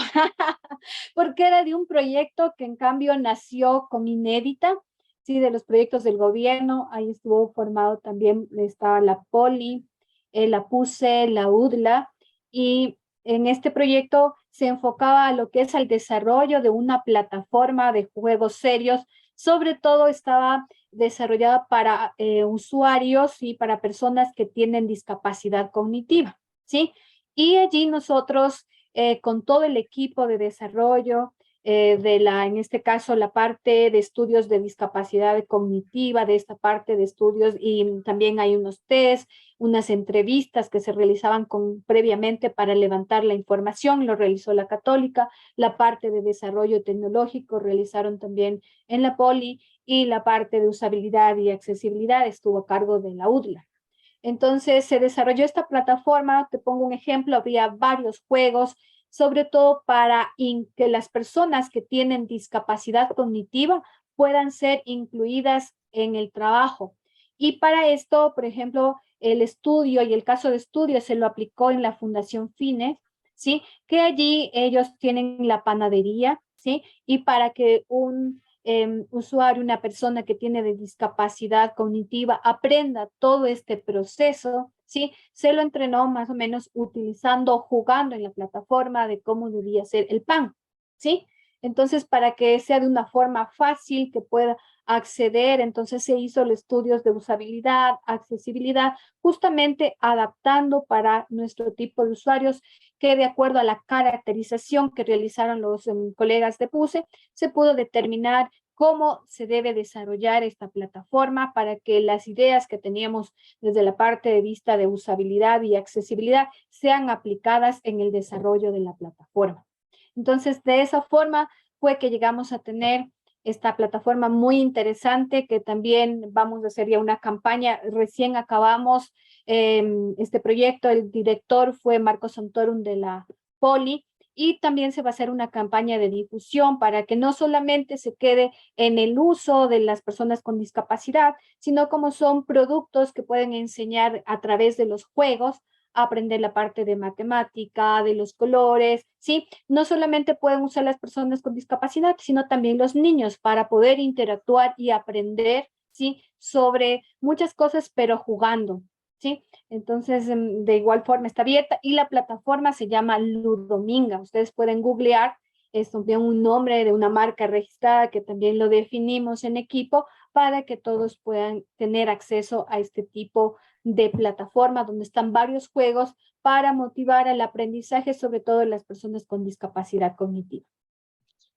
porque era de un proyecto que en cambio nació con Inédita, sí, de los proyectos del gobierno. Ahí estuvo formado también, estaba la Poli, la PUSE, la UDLA, y en este proyecto se enfocaba a lo que es el desarrollo de una plataforma de juegos serios. Sobre todo estaba desarrollada para usuarios y para personas que tienen discapacidad cognitiva, ¿sí? Y allí nosotros, con todo el equipo de desarrollo, en este caso, la parte de estudios de discapacidad cognitiva, de esta parte de estudios, y también hay unos test, unas entrevistas que se realizaban previamente para levantar la información, lo realizó la Católica, la parte de desarrollo tecnológico realizaron también en la Poli, y la parte de usabilidad y accesibilidad estuvo a cargo de la UDLA. Entonces se desarrolló esta plataforma, te pongo un ejemplo, había varios juegos, sobre todo para que las personas que tienen discapacidad cognitiva puedan ser incluidas en el trabajo. Y para esto, por ejemplo, el estudio y el caso de estudio se lo aplicó en la Fundación FINE, ¿sí? Que allí ellos tienen la panadería, ¿sí? Y para que un usuario, una persona que tiene de discapacidad cognitiva, aprenda todo este proceso, ¿sí? Se lo entrenó más o menos utilizando, jugando en la plataforma de cómo debía ser el pan, ¿sí? Entonces, para que sea de una forma fácil, que pueda acceder, entonces se hizo los estudios de usabilidad, accesibilidad, justamente adaptando para nuestro tipo de usuarios, que de acuerdo a la caracterización que realizaron los colegas de PUSE, se pudo determinar cómo se debe desarrollar esta plataforma para que las ideas que teníamos desde la parte de vista de usabilidad y accesibilidad sean aplicadas en el desarrollo de la plataforma. Entonces, de esa forma fue que llegamos a tener esta plataforma muy interesante, que también vamos a hacer ya una campaña. Recién acabamos este proyecto, el director fue Marcos Santorum de la Poli, y también se va a hacer una campaña de difusión para que no solamente se quede en el uso de las personas con discapacidad, sino como son productos que pueden enseñar a través de los juegos a aprender la parte de matemática, de los colores, ¿sí? No solamente pueden usar las personas con discapacidad, sino también los niños para poder interactuar y aprender, ¿sí? Sobre muchas cosas, pero jugando, ¿sí? Entonces, de igual forma está abierta, y la plataforma se llama Ludominga. Ustedes pueden googlear, es también un nombre de una marca registrada que también lo definimos en equipo para que todos puedan tener acceso a este tipo de plataforma donde están varios juegos para motivar el aprendizaje, sobre todo en las personas con discapacidad cognitiva.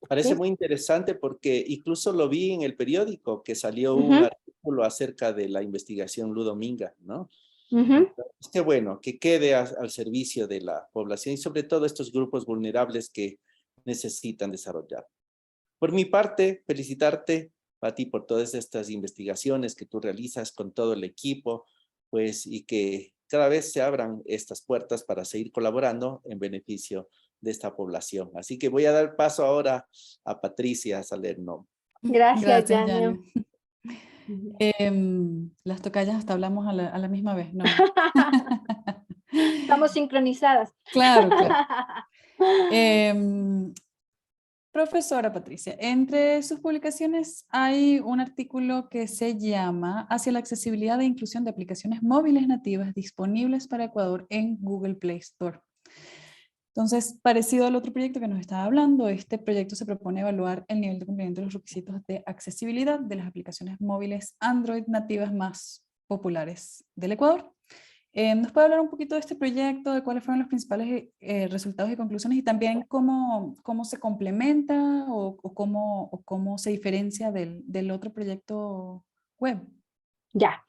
Parece ¿Sí? muy interesante porque incluso lo vi en el periódico que salió un artículo acerca de la investigación Ludominga, ¿no? Entonces, qué bueno, que quede al servicio de la población y sobre todo estos grupos vulnerables que necesitan desarrollar. Por mi parte, felicitarte, Pati, por todas estas investigaciones que tú realizas con todo el equipo, pues, y que cada vez se abran estas puertas para seguir colaborando en beneficio de esta población. Así que voy a dar paso ahora a Patricia Salerno. Gracias, Gracias, Yania. Las tocallas hasta hablamos a la misma vez, ¿no? Estamos sincronizadas. Claro, claro. Em, Profesora Patricia, entre sus publicaciones hay un artículo que se llama Hacia la accesibilidad e inclusión de aplicaciones móviles nativas disponibles para Ecuador en Google Play Store. Entonces, parecido al otro proyecto que nos estaba hablando, este proyecto se propone evaluar el nivel de cumplimiento de los requisitos de accesibilidad de las aplicaciones móviles Android nativas más populares del Ecuador. ¿Nos puede hablar un poquito de este proyecto, de cuáles fueron los principales resultados y conclusiones y también cómo se complementa o cómo se diferencia del otro proyecto web? Ya,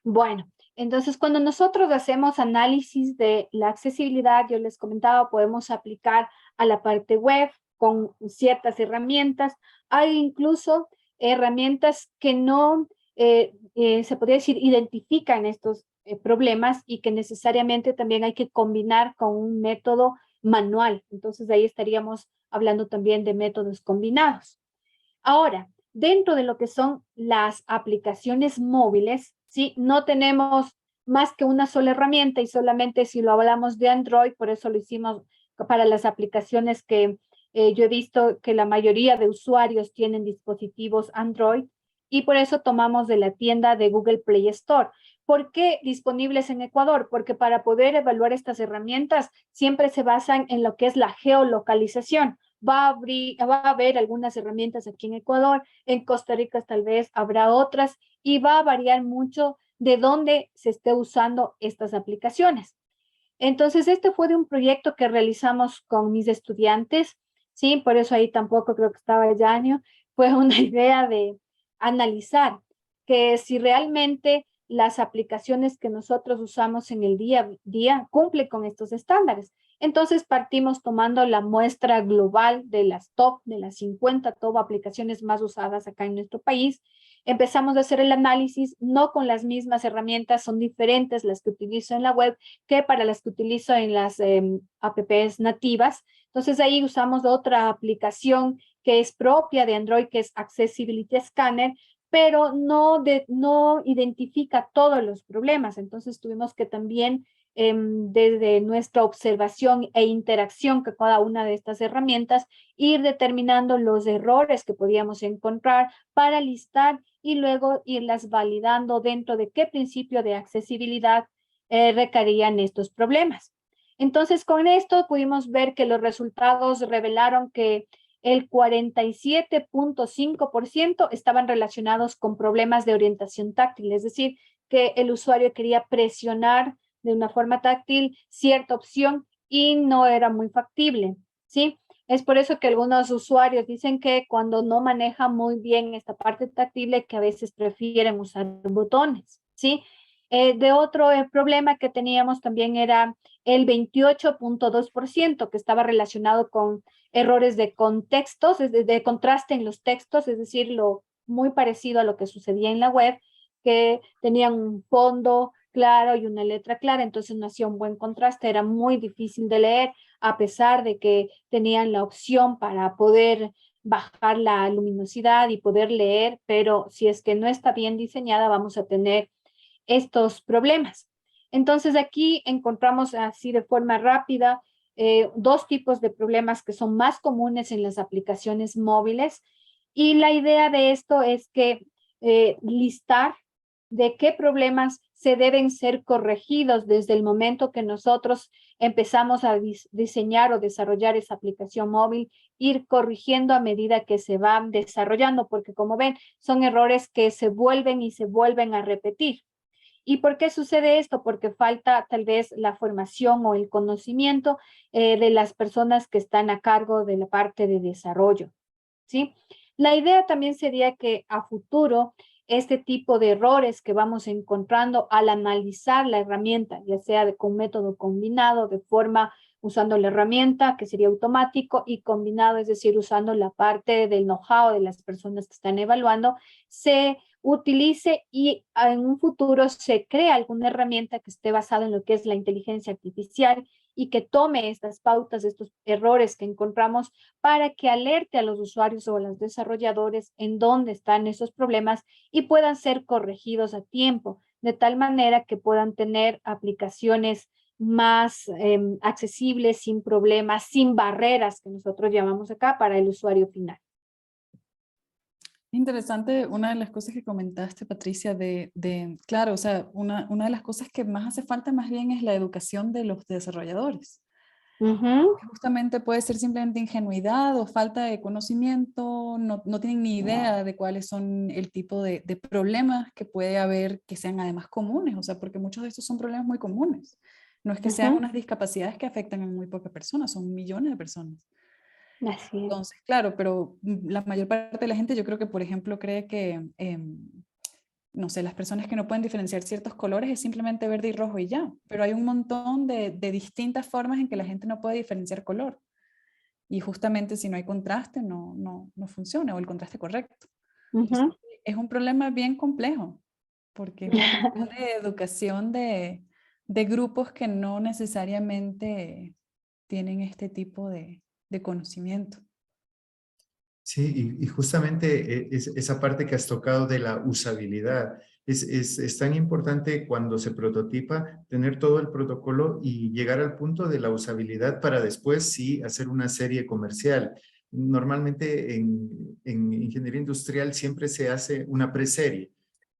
bueno, entonces cuando nosotros hacemos análisis de la accesibilidad, yo les comentaba, podemos aplicar a la parte web con ciertas herramientas. Hay incluso herramientas que no, se podría decir, identifican estos problemas y que necesariamente también hay que combinar con un método manual. Entonces ahí estaríamos hablando también de métodos combinados. Ahora, dentro de lo que son las aplicaciones móviles, ¿sí? No tenemos más que una sola herramienta y solamente si lo hablamos de Android, por eso lo hicimos para las aplicaciones que yo he visto que la mayoría de usuarios tienen dispositivos Android y por eso tomamos de la tienda de Google Play Store. ¿Por qué disponibles en Ecuador? Porque para poder evaluar estas herramientas siempre se basan en lo que es la geolocalización. Va a haber algunas herramientas aquí en Ecuador, en Costa Rica tal vez habrá otras y va a variar mucho de dónde se esté usando estas aplicaciones. Entonces, este fue de un proyecto que realizamos con mis estudiantes, ¿sí? Por eso ahí tampoco creo que estaba Yanio. Fue una idea de analizar que si realmente las aplicaciones que nosotros usamos en el día a día cumplen con estos estándares. Entonces partimos tomando la muestra global de las top, de las 50 top aplicaciones más usadas acá en nuestro país. Empezamos a hacer el análisis, no con las mismas herramientas, son diferentes las que utilizo en la web que para las que utilizo en las apps nativas. Entonces ahí usamos otra aplicación que es propia de Android, que es Accessibility Scanner, pero no identifica todos los problemas. Entonces tuvimos que también, desde nuestra observación e interacción con cada una de estas herramientas, ir determinando los errores que podíamos encontrar para listar y luego irlas validando dentro de qué principio de accesibilidad requerían estos problemas. Entonces, con esto pudimos ver que los resultados revelaron que el 47.5% estaban relacionados con problemas de orientación táctil, es decir, que el usuario quería presionar de una forma táctil cierta opción y no era muy factible, ¿sí? Es por eso que algunos usuarios dicen que cuando no manejan muy bien esta parte táctil, que a veces prefieren usar botones, ¿sí? De otro problema que teníamos también era el 28.2% que estaba relacionado con errores de contextos, de contraste en los textos, es decir, lo muy parecido a lo que sucedía en la web, que tenían un fondo claro y una letra clara, entonces no hacía un buen contraste, era muy difícil de leer, a pesar de que tenían la opción para poder bajar la luminosidad y poder leer, pero si es que no está bien diseñada, vamos a tener estos problemas. Entonces aquí encontramos así de forma rápida dos tipos de problemas que son más comunes en las aplicaciones móviles y la idea de esto es que listar de qué problemas se deben ser corregidos desde el momento que nosotros empezamos a diseñar o desarrollar esa aplicación móvil, ir corrigiendo a medida que se van desarrollando, porque como ven, son errores que se vuelven y se vuelven a repetir. ¿Y por qué sucede esto? Porque falta tal vez la formación o el conocimiento de las personas que están a cargo de la parte de desarrollo, ¿sí? La idea también sería que a futuro este tipo de errores que vamos encontrando al analizar la herramienta, ya sea con método combinado, de forma usando la herramienta, que sería automático, y combinado, es decir, usando la parte del know-how de las personas que están evaluando, se utilice y en un futuro se crea alguna herramienta que esté basada en lo que es la inteligencia artificial y que tome estas pautas, estos errores que encontramos para que alerte a los usuarios o a los desarrolladores en dónde están esos problemas y puedan ser corregidos a tiempo, de tal manera que puedan tener aplicaciones más accesible, sin problemas, sin barreras que nosotros llamamos acá para el usuario final. Interesante una de las cosas que comentaste, Patricia, claro, o sea, una de las cosas que más hace falta más bien es la educación de los desarrolladores. Ujú, Que justamente puede ser simplemente ingenuidad o falta de conocimiento, no tienen ni idea de cuáles son el tipo de problemas que puede haber que sean además comunes, o sea, porque muchos de estos son problemas muy comunes. No es que sean ujú, unas discapacidades que afectan a muy pocas personas, son millones de personas. así es. Entonces, claro, pero la mayor parte de la gente yo creo que, por ejemplo, cree que, no sé, las personas que no pueden diferenciar ciertos colores es simplemente verde y rojo y ya, pero hay un montón de distintas formas en que la gente no puede diferenciar color. Y justamente si no hay contraste, no funciona, o el contraste correcto. Entonces, Ujú. es un problema bien complejo, porque es una cuestión de educación de grupos que no necesariamente tienen este tipo de conocimiento. Sí, y justamente esa parte que has tocado de la usabilidad es tan importante cuando se prototipa tener todo el protocolo y llegar al punto de la usabilidad para después sí hacer una serie comercial. Normalmente en ingeniería industrial siempre se hace una preserie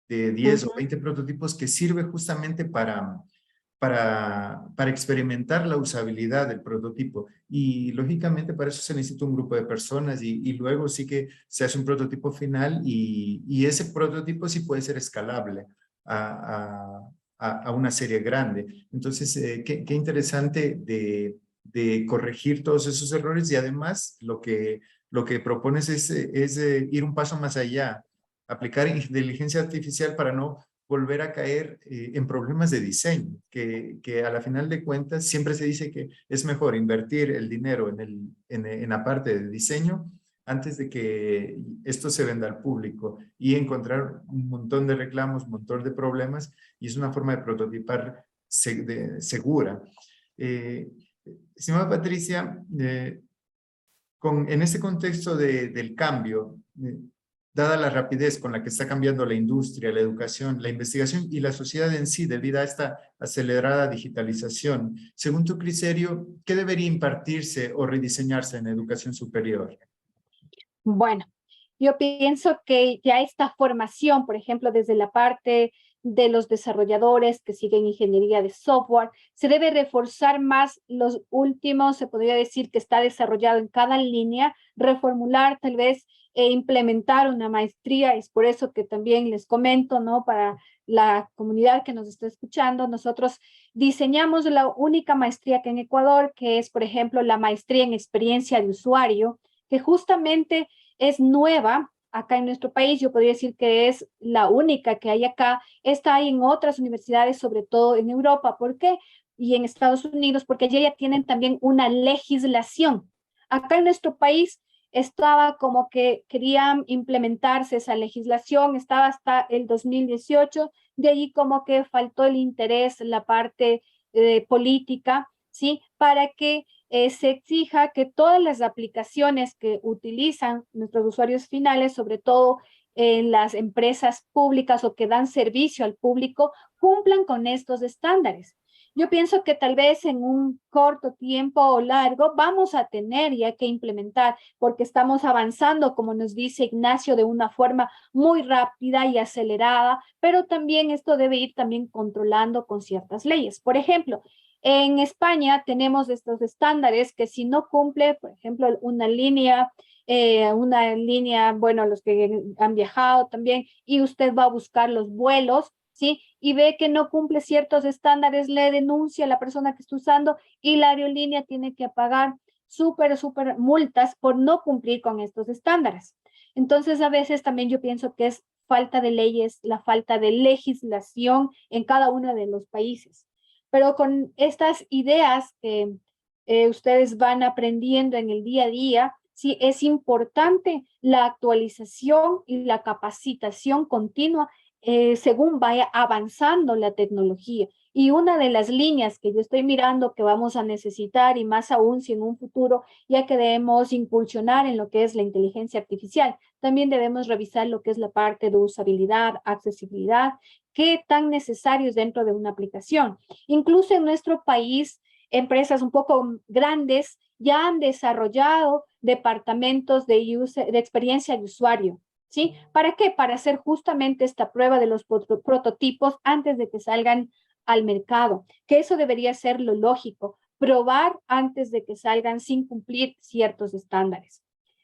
de 10 o Ujú, 20 prototipos que sirve justamente para experimentar la usabilidad del prototipo. Y lógicamente para eso se necesita un grupo de personas y luego sí que se hace un prototipo final y ese prototipo sí puede ser escalable a una serie grande. Entonces, qué interesante de corregir todos esos errores y además lo que propones es ir un paso más allá, aplicar inteligencia artificial para no volver a caer en problemas de diseño, que a la final de cuentas siempre se dice que es mejor invertir el dinero en la parte de diseño antes de que esto se venda al público y encontrar un montón de reclamos, un montón de problemas, y es una forma de prototipar segura. Eh, Estimada Patricia, en este contexto del cambio, dada la rapidez con la que está cambiando la industria, la educación, la investigación y la sociedad en sí debido a esta acelerada digitalización, según tu criterio, ¿qué debería impartirse o rediseñarse en educación superior? bueno, yo pienso que ya esta formación, por ejemplo, desde la parte de los desarrolladores que siguen ingeniería de software, se debe reforzar más los últimos, se podría decir que está desarrollado en cada línea, reformular tal vez e implementar una maestría. Es por eso que también les comento, ¿no? Para la comunidad que nos está escuchando, nosotros diseñamos la única maestría que en Ecuador, que es, por ejemplo, la maestría en experiencia de usuario, que justamente es nueva acá en nuestro país. Yo podría decir que es la única que hay acá. Esta hay en otras universidades, sobre todo en Europa. ¿Por qué? Y en Estados Unidos, porque allí ya tienen también una legislación. Acá en nuestro país estaba como que querían implementarse esa legislación, estaba hasta el 2018, de allí como que faltó el interés, la parte política, ¿sí? Para que se exija que todas las aplicaciones que utilizan nuestros usuarios finales, sobre todo en las empresas públicas o que dan servicio al público, cumplan con estos estándares. Yo pienso que tal vez en un corto tiempo o largo vamos a tener ya que implementar, porque estamos avanzando, como nos dice Ignacio, de una forma muy rápida y acelerada, pero también esto debe ir también controlando con ciertas leyes. Por ejemplo, en España tenemos estos estándares que si no cumple, por ejemplo, una línea, bueno, los que han viajado también, y usted va a buscar los vuelos, ¿sí? Y ve que no cumple ciertos estándares, le denuncia a la persona que está usando y la aerolínea tiene que pagar súper multas por no cumplir con estos estándares. Entonces, a veces también yo pienso que es falta de leyes, la falta de legislación en cada uno de los países. Pero con estas ideas que ustedes van aprendiendo en el día a día, sí es importante la actualización y la capacitación continua según vaya avanzando la tecnología. Y una de las líneas que yo estoy mirando que vamos a necesitar, y más aún si en un futuro ya que debemos incursionar en lo que es la inteligencia artificial, también debemos revisar lo que es la parte de usabilidad, accesibilidad, qué tan necesario es dentro de una aplicación. Incluso en nuestro país, empresas un poco grandes ya han desarrollado departamentos de experiencia de usuario. ¿Sí? ¿Para qué? Para hacer justamente esta prueba de los prototipos antes de que salgan al mercado, que eso debería ser lo lógico, probar antes de que salgan sin cumplir ciertos estándares.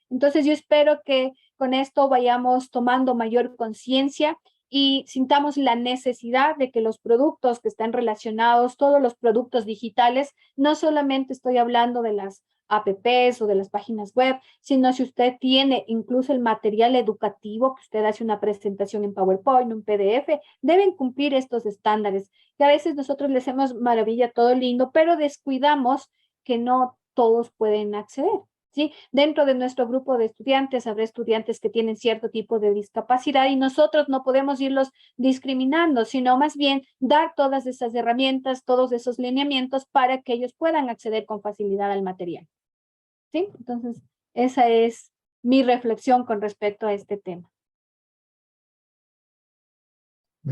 Entonces yo espero que con esto vayamos tomando mayor conciencia y sintamos la necesidad de que los productos que están relacionados, todos los productos digitales, no solamente estoy hablando de las apps o de las páginas web, sino si usted tiene incluso el material educativo, que usted hace una presentación en PowerPoint, un PDF, deben cumplir estos estándares, que a veces nosotros le hacemos maravilla, todo lindo, pero descuidamos que no todos pueden acceder. ¿Sí? Dentro de nuestro grupo de estudiantes habrá estudiantes que tienen cierto tipo de discapacidad y nosotros no podemos irlos discriminando, sino más bien dar todas esas herramientas, todos esos lineamientos para que ellos puedan acceder con facilidad al material. ¿Sí? Entonces, esa es mi reflexión con respecto a este tema.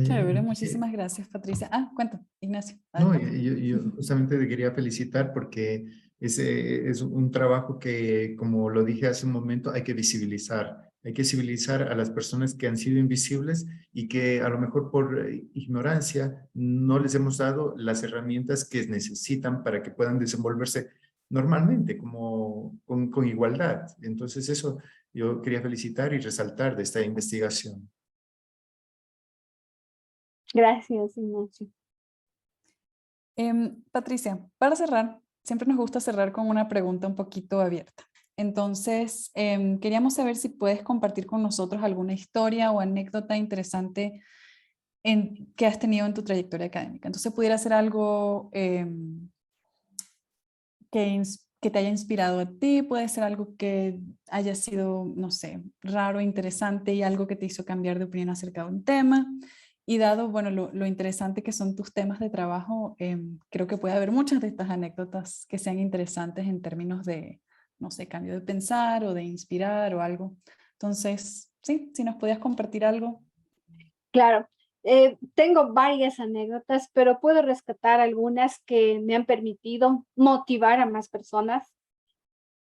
Chévere, muchísimas gracias, Patricia. Cuenta, Ignacio. No, yo justamente te quería felicitar porque es un trabajo que, como lo dije hace un momento, hay que visibilizar. Hay que visibilizar a las personas que han sido invisibles y que a lo mejor por ignorancia no les hemos dado las herramientas que necesitan para que puedan desenvolverse normalmente, como con igualdad. Entonces eso yo quería felicitar y resaltar de esta investigación. Gracias, Ignacio. Patricia, para cerrar, siempre nos gusta cerrar con una pregunta un poquito abierta. Entonces, queríamos saber si puedes compartir con nosotros alguna historia o anécdota interesante que has tenido en tu trayectoria académica. Entonces, pudiera ser algo que te haya inspirado a ti, puede ser algo que haya sido, no sé, raro, interesante y algo que te hizo cambiar de opinión acerca de un tema. Y dado, bueno, lo interesante que son tus temas de trabajo, creo que puede haber muchas de estas anécdotas que sean interesantes en términos de, no sé, cambio de pensar o de inspirar o algo. Entonces, sí, si nos podías compartir algo. Claro, tengo varias anécdotas, pero puedo rescatar algunas que me han permitido motivar a más personas.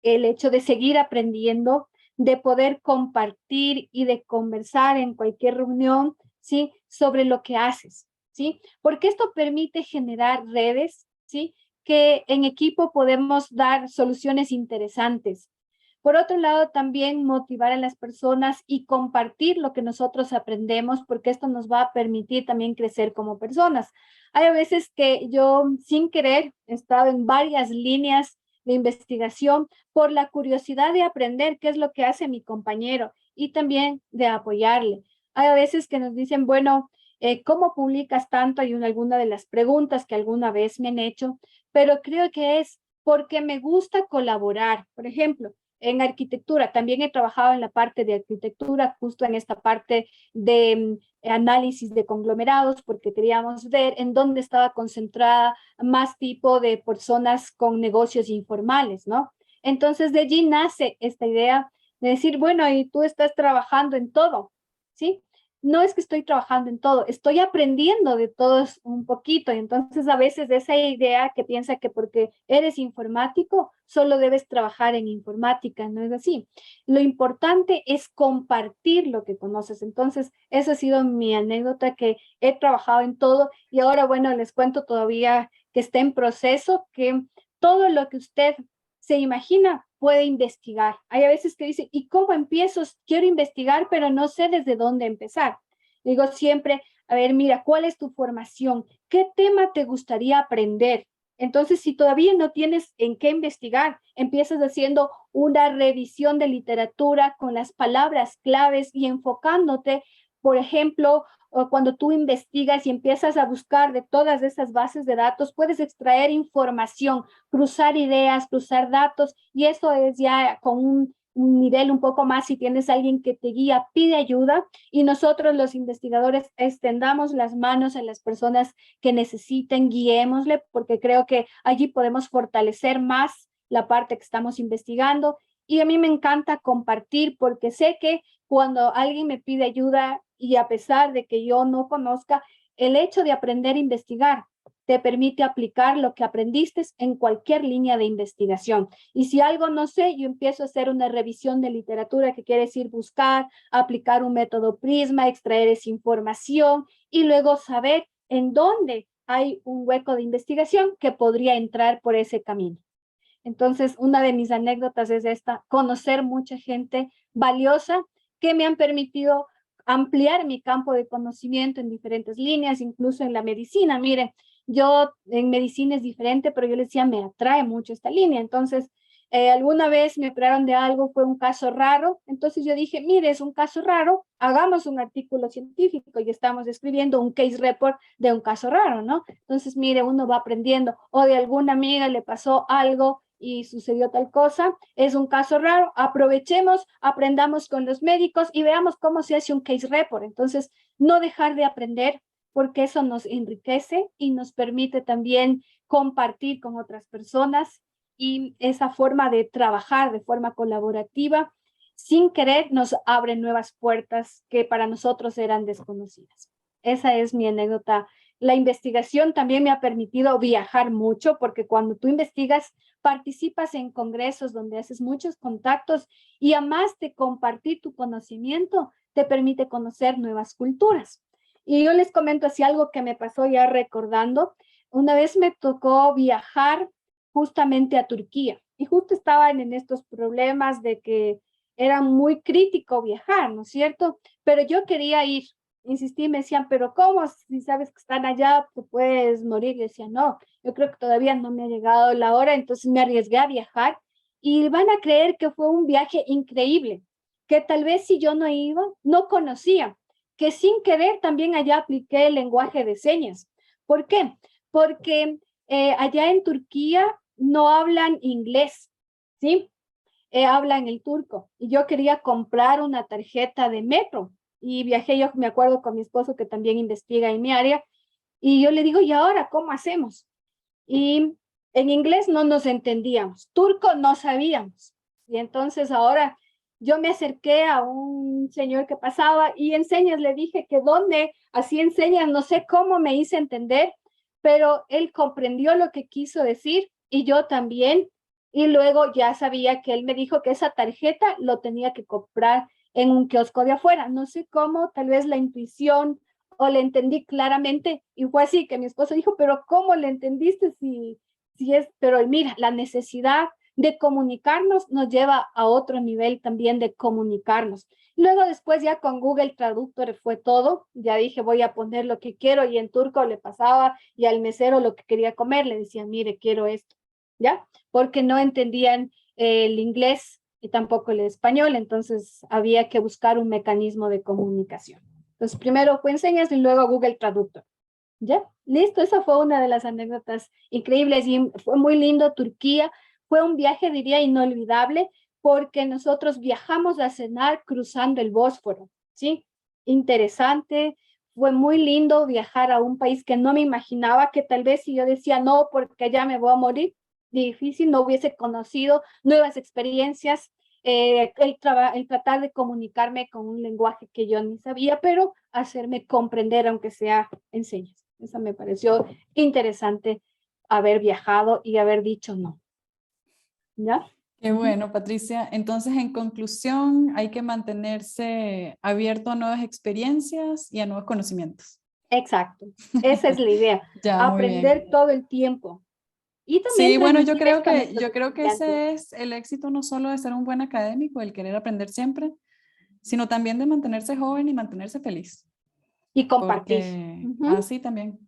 El hecho de seguir aprendiendo, de poder compartir y de conversar en cualquier reunión, ¿sí? Sobre lo que haces, ¿sí? Porque esto permite generar redes, ¿sí? Que en equipo podemos dar soluciones interesantes. Por otro lado, también motivar a las personas y compartir lo que nosotros aprendemos, porque esto nos va a permitir también crecer como personas. Hay a veces que yo, sin querer, he estado en varias líneas de investigación por la curiosidad de aprender qué es lo que hace mi compañero y también de apoyarle. Hay a veces que nos dicen, bueno, ¿cómo publicas tanto? Hay alguna de las preguntas que alguna vez me han hecho, pero creo que es porque me gusta colaborar. Por ejemplo, en arquitectura, también he trabajado en la parte de arquitectura, justo en esta parte de análisis de conglomerados, porque queríamos ver en dónde estaba concentrada más tipo de personas con negocios informales, ¿no? Entonces de allí nace esta idea de decir, bueno, y tú estás trabajando en todo, ¿sí? No es que estoy trabajando en todo, estoy aprendiendo de todos un poquito. Y entonces a veces esa idea que piensa que porque eres informático, solo debes trabajar en informática, no es así. Lo importante es compartir lo que conoces. Entonces, esa ha sido mi anécdota, que he trabajado en todo y ahora, bueno, les cuento todavía que está en proceso, que todo lo que usted se imagina puede investigar. Hay a veces que dicen, ¿y cómo empiezo? Quiero investigar, pero no sé desde dónde empezar. Digo siempre, a ver, mira, ¿cuál es tu formación? ¿Qué tema te gustaría aprender? Entonces, si todavía no tienes en qué investigar, empiezas haciendo una revisión de literatura con las palabras claves y enfocándote, por ejemplo, cuando tú investigas y empiezas a buscar de todas esas bases de datos, puedes extraer información, cruzar ideas, cruzar datos, y eso es ya con un un nivel un poco más, si tienes alguien que te guía, pide ayuda y nosotros los investigadores extendamos las manos a las personas que necesiten, guiémosle, porque creo que allí podemos fortalecer más la parte que estamos investigando. Y a mí me encanta compartir porque sé que cuando alguien me pide ayuda y a pesar de que yo no conozca, el hecho de aprender a investigar te permite aplicar lo que aprendiste en cualquier línea de investigación. Y si algo no sé, yo empiezo a hacer una revisión de literatura, que quiere decir buscar, aplicar un método Prisma, extraer esa información y luego saber en dónde hay un hueco de investigación que podría entrar por ese camino. Entonces, una de mis anécdotas es esta, conocer mucha gente valiosa que me han permitido ampliar mi campo de conocimiento en diferentes líneas, incluso en la medicina. Mire, yo en medicina es diferente, pero yo les decía, me atrae mucho esta línea. Entonces, alguna vez me operaron de algo, fue un caso raro. Entonces yo dije, mire, es un caso raro, hagamos un artículo científico y estamos escribiendo un case report de un caso raro, ¿no? Entonces, mire, uno va aprendiendo, o de alguna amiga le pasó algo y sucedió tal cosa, es un caso raro, aprovechemos, aprendamos con los médicos y veamos cómo se hace un case report. Entonces, no dejar de aprender, porque eso nos enriquece y nos permite también compartir con otras personas y esa forma de trabajar de forma colaborativa, sin querer, nos abre nuevas puertas que para nosotros eran desconocidas. Esa es mi anécdota. La investigación también me ha permitido viajar mucho, porque cuando tú investigas, participas en congresos donde haces muchos contactos y además de compartir tu conocimiento, te permite conocer nuevas culturas. Y yo les comento así algo que me pasó ya recordando. Una vez me tocó viajar justamente a Turquía y justo estaban en estos problemas de que era muy crítico viajar, ¿no es cierto? Pero yo quería ir, insistí, me decían, pero ¿cómo? Si sabes que están allá, te puedes morir. Yo decía, no, yo creo que todavía no me ha llegado la hora, entonces me arriesgué a viajar y van a creer que fue un viaje increíble, que tal vez si yo no iba, no conocía, que sin querer también allá apliqué el lenguaje de señas. ¿Por qué? Porque allá en Turquía no hablan inglés, ¿sí? Hablan el turco. Y yo quería comprar una tarjeta de metro y viajé, yo me acuerdo con mi esposo que también investiga en mi área, y yo le digo, ¿y ahora cómo hacemos? Y en inglés no nos entendíamos, turco no sabíamos. Y entonces ahora yo me acerqué a un señor que pasaba y en señas le dije que dónde, así en señas, no sé cómo me hice entender, pero él comprendió lo que quiso decir y yo también. Y luego ya sabía que él me dijo que esa tarjeta lo tenía que comprar en un kiosco de afuera. No sé cómo, tal vez la intuición o le entendí claramente. Y fue así que mi esposo dijo, pero ¿cómo le entendiste si es? Pero mira, la necesidad de comunicarnos nos lleva a otro nivel también de comunicarnos. Luego después ya con Google Traductor fue todo, ya dije voy a poner lo que quiero y en turco le pasaba y al mesero lo que quería comer le decía, mire, quiero esto, ¿ya? Porque no entendían el inglés y tampoco el español, entonces había que buscar un mecanismo de comunicación. Entonces primero fue en señas y luego Google Traductor. ¿Ya? Listo, esa fue una de las anécdotas increíbles y fue muy lindo Turquía. Fue un viaje, diría, inolvidable porque nosotros viajamos a cenar cruzando el Bósforo, ¿sí? Interesante, fue muy lindo viajar a un país que no me imaginaba, que tal vez si yo decía no porque allá me voy a morir, difícil, no hubiese conocido nuevas experiencias, el tratar de comunicarme con un lenguaje que yo ni sabía, pero hacerme comprender aunque sea en señas. Eso me pareció interesante haber viajado y haber dicho no. ¿Ya? Qué bueno, Patricia. Entonces, en conclusión, hay que mantenerse abierto a nuevas experiencias y a nuevos conocimientos. Exacto. Esa es la idea. Ya, muy Aprender bien. todo el tiempo. Y también Sí, bueno, transmitir esto a nuestros yo creo que estudiantes. ese es el éxito no solo de ser un buen académico, el querer aprender siempre, sino también de mantenerse joven y mantenerse feliz. Y compartir. Porque Ujú, así también.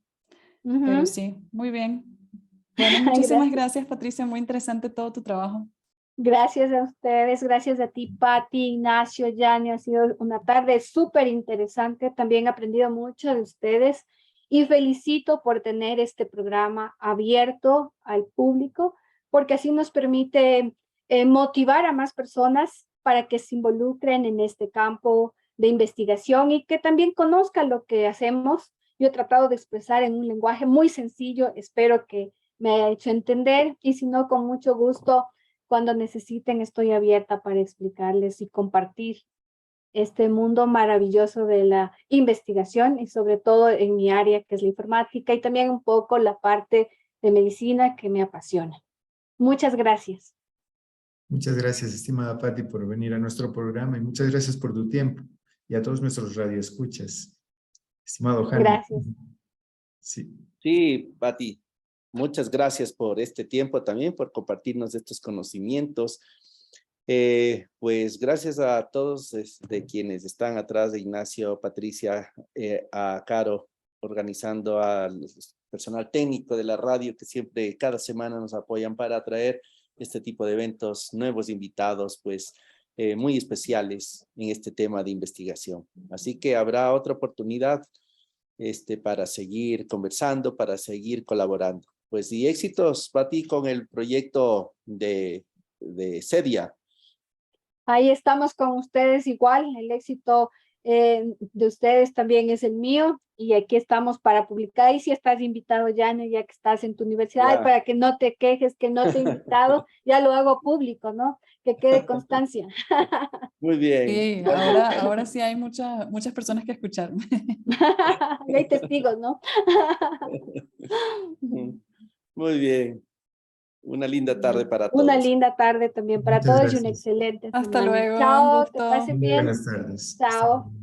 Pero ujú. sí, muy bien. Bueno, muchísimas Gracias. gracias, Patricia. Muy interesante todo tu trabajo. Gracias a ustedes, gracias a ti, Pati, Ignacio, Yani. Ha sido una tarde súper interesante. También he aprendido mucho de ustedes y felicito por tener este programa abierto al público, porque así nos permite motivar a más personas para que se involucren en este campo de investigación y que también conozcan lo que hacemos. Yo he tratado de expresar en un lenguaje muy sencillo, espero que me haya hecho entender, y si no, con mucho gusto, cuando necesiten, estoy abierta para explicarles y compartir este mundo maravilloso de la investigación y sobre todo en mi área, que es la informática, y también un poco la parte de medicina que me apasiona. Muchas gracias. Muchas gracias, estimada Patti, por venir a nuestro programa y muchas gracias por tu tiempo y a todos nuestros radioescuchas. Estimado Jaime. Gracias. Sí. Sí, Pati, muchas gracias por este tiempo también, por compartirnos estos conocimientos. Pues gracias a todos quienes están atrás de Ignacio, Patricia, a Caro, organizando al personal técnico de la radio que siempre, cada semana nos apoyan para traer este tipo de eventos, nuevos invitados, pues muy especiales en este tema de investigación. Así que habrá otra oportunidad para seguir conversando, para seguir colaborando. Pues y éxitos, Pati, con el proyecto de CEDIA. Ahí estamos con ustedes igual, el éxito de ustedes también es el mío, y aquí estamos para publicar. Y si estás invitado, Jane, ya que estás en tu universidad, Ya. para que no te quejes que no te he invitado, ya lo hago público, ¿no? Que quede constancia. Muy bien. Sí, ahora sí hay muchas personas que escucharme. Y hay testigos, ¿no? Muy bien. Una linda tarde para Una todos. linda tarde también para Muchas todos y una gracias. excelente Hasta semana. luego, un Chao, que gusto. pasen bien. Buenas tardes. Chao.